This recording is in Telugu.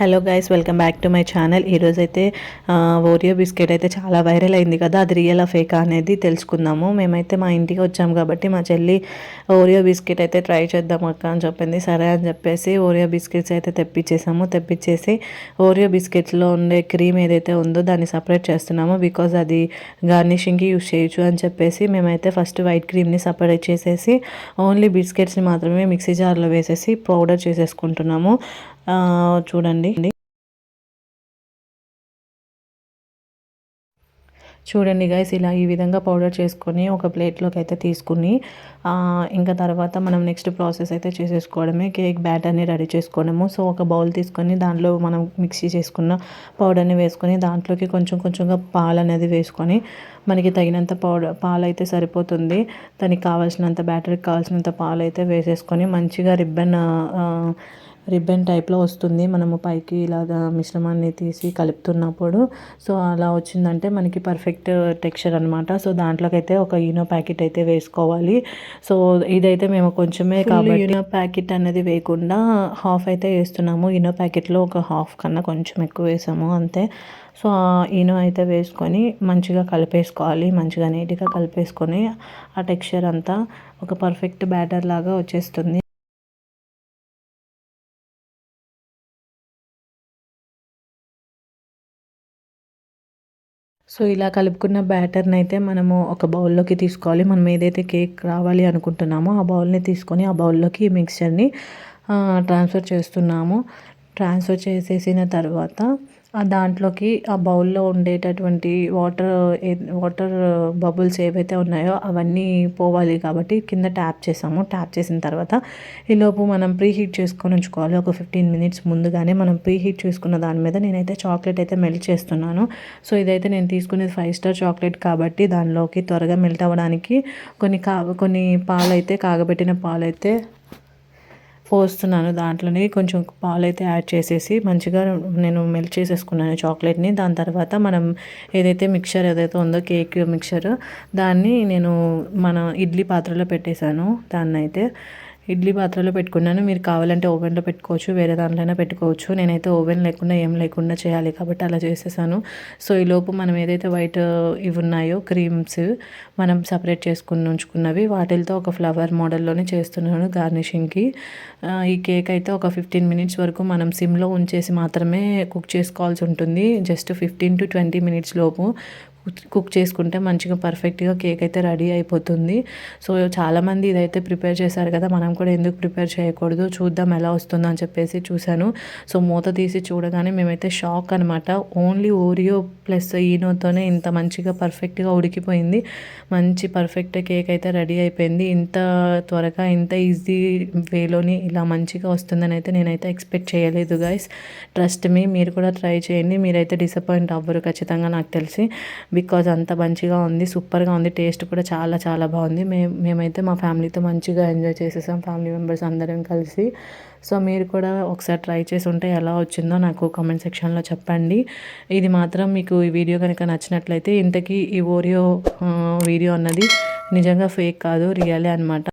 Hello guys, welcome back to my channel. ఈరోజైతే ఓరియో బిస్కెట్ అయితే చాలా వైరల్ అయింది కదా, అది రియల్ ఫేకా అనేది తెలుసుకుందాము. మేమైతే మా ఇంటికి వచ్చాము కాబట్టి మా చెల్లి ఓరియో బిస్కెట్ అయితే ట్రై చేద్దాం అక్క అని చెప్పింది. సరే అని చెప్పేసి ఓరియో బిస్కెట్స్ అయితే తెప్పించేసి ఓరియో బిస్కెట్స్లో ఉండే క్రీమ్ ఏదైతే ఉందో దాన్ని సపరేట్ చేస్తున్నాము. బికాజ్ అది గార్నిషింగ్కి యూస్ చేయొచ్చు అని చెప్పేసి మేమైతే ఫస్ట్ వైట్ క్రీమ్ని సపరేట్ చేసేసి ఓన్లీ బిస్కెట్స్ని మాత్రమే మిక్సీ జార్లో వేసేసి పౌడర్ చేసేసుకుంటున్నాము. చూడండి చూడండి గైస్, ఇలా ఈ విధంగా పౌడర్ చేసుకొని ఒక ప్లేట్లోకి అయితే తీసుకుని ఇంకా తర్వాత మనం నెక్స్ట్ ప్రాసెస్ అయితే చేసేసుకోవడమే. కేక్ బ్యాటర్ని రెడీ చేసుకోవడము. సో ఒక బౌల్ తీసుకొని దాంట్లో మనం మిక్సీ చేసుకున్న పౌడర్ని వేసుకొని దాంట్లోకి కొంచెంగా పాలు అనేది వేసుకొని మనకి తగినంత పాలు అయితే సరిపోతుంది. దానికి కావాల్సినంత బ్యాటర్కి కావాల్సినంత పాలు అయితే వేసేసుకొని మంచిగా రిబ్బన్ టైప్లో వస్తుంది. మనము పైకి ఇలాగా మిశ్రమాన్ని తీసి కలుపుతున్నప్పుడు సో అలా వచ్చిందంటే మనకి పర్ఫెక్ట్ టెక్స్చర్ అనమాట. సో దాంట్లోకి అయితే ఒక ఈనో ప్యాకెట్ అయితే వేసుకోవాలి. సో ఇదైతే మేము కొంచెమే కాబట్టి ఈనో ప్యాకెట్ అనేది వేయకుండా హాఫ్ అయితే వేస్తున్నాము. ఈనో ప్యాకెట్లో ఒక హాఫ్ కన్నా కొంచెం ఎక్కువ వేసాము అంతే. సో ఈనో అయితే వేసుకొని మంచిగా కలిపేసుకోవాలి. మంచిగా నీట్గా కలిపేసుకొని ఆ టెక్స్చర్ అంతా ఒక పర్ఫెక్ట్ బ్యాటర్ లాగా వచ్చేస్తుంది. సో ఇలా కలుపుకున్న బ్యాటర్ని అయితే మనము ఒక బౌల్లోకి తీసుకోవాలి. మనం ఏదైతే కేక్ రావాలి అనుకుంటున్నామో ఆ బౌల్ని తీసుకొని ఆ బౌల్లోకి ఈ మిక్చర్ని ట్రాన్స్ఫర్ చేస్తున్నాము. ట్రాన్స్ఫర్ చేసేసిన తర్వాత దాంట్లోకి ఆ బౌల్లో ఉండేటటువంటి వాటర్ బబుల్స్ ఏవైతే ఉన్నాయో అవన్నీ పోవాలి కాబట్టి కింద ట్యాప్ చేసాము. ట్యాప్ చేసిన తర్వాత ఈలోపు మనం ప్రీ హీట్ చేసుకొని ఉంచుకోవాలి. ఒక 15 మినిట్స్ ముందుగానే మనం ప్రీ హీట్ చేసుకున్న దాని మీద నేనైతే చాక్లెట్ అయితే మెల్ట్ చేస్తున్నాను. సో ఇదైతే నేను తీసుకునేది 5 స్టార్ చాక్లెట్ కాబట్టి దానిలోకి త్వరగా మెల్ట్ అవ్వడానికి కొన్ని పాలైతే కాగబెట్టిన పాలైతే పోస్తున్నాను. దాంట్లోనే కొంచెం పాలైతే యాడ్ చేసేసి మంచిగా నేను మెల్ట్ చేసేసుకున్నాను చాక్లెట్ని. దాని తర్వాత మనం ఏదైతే మిక్చర్ ఏదైతే ఉందో కేక్ మిక్చర్ దాన్ని నేను మన ఇడ్లీ పాత్రలో పెట్టేశాను. దాన్ని అయితే ఇడ్లీ పాత్రలో పెట్టుకున్నాను. మీరు కావాలంటే ఓవెన్లో పెట్టుకోవచ్చు, వేరే దాంట్లోనే పెట్టుకోవచ్చు. నేనైతే ఓవెన్ లేకుండా ఏం లేకుండా చేయాలి కాబట్టి అలా చేసేసాను. సో ఈలోపు మనం ఏదైతే వైట్ ఇవి ఉన్నాయో క్రీమ్స్ మనం సపరేట్ చేసుకుని ఉంచుకున్నవి వాటితో ఒక ఫ్లవర్ మోడల్లోనే చేస్తున్నాను గార్నిషింగ్కి. ఈ కేక్ అయితే ఒక 15 మినిట్స్ వరకు మనం సిమ్లో ఉంచేసి మాత్రమే కుక్ చేసుకోవాల్సి ఉంటుంది. జస్ట్ 15 to 20 మినిట్స్ లోపు కుక్ చేసుకుంటే మంచిగా పర్ఫెక్ట్గా కేక్ అయితే రెడీ అయిపోతుంది. సో చాలామంది ఇదైతే ప్రిపేర్ చేశారు కదా, మనం కూడా ఎందుకు ప్రిపేర్ చేయకూడదు, చూద్దాం ఎలా వస్తుందో అని చెప్పేసి చూశాను. సో మూత తీసి చూడగానే మేమైతే షాక్ అనమాట. ఓన్లీ ఓరియో ప్లస్ ఈనోతోనే ఇంత మంచిగా పర్ఫెక్ట్గా ఉడికిపోయింది. మంచి పర్ఫెక్ట్ కేక్ అయితే రెడీ అయిపోయింది. ఇంత త్వరగా ఇంత ఈజీ వేలోని ఇలా మంచిగా వస్తుందని అయితే నేనైతే ఎక్స్పెక్ట్ చేయలేదు గైస్. ట్రస్ట్ మీ, మీరు కూడా ట్రై చేయండి. మీరైతే డిసప్పాయింట్ అవ్వరు ఖచ్చితంగా, నాకు తెలిసి. బికాజ్ అంత మంచిగా ఉంది, సూపర్గా ఉంది. టేస్ట్ కూడా చాలా చాలా బాగుంది. మేమైతే మా ఫ్యామిలీతో మంచిగా ఎంజాయ్ చేసేసాం, ఫ్యామిలీ మెంబర్స్ అందరం కలిసి. సో మీరు కూడా ఒకసారి ట్రై చేసి ఉంటే ఎలా వచ్చిందో నాకు కామెంట్ సెక్షన్లో చెప్పండి. ఇది మాత్రం మీకు ఈ వీడియో కనుక నచ్చినట్లయితే, ఇంతకీ ఈ ఓరియో వీడియో అన్నది నిజంగా ఫేక్ కాదు, రియలే అనమాట.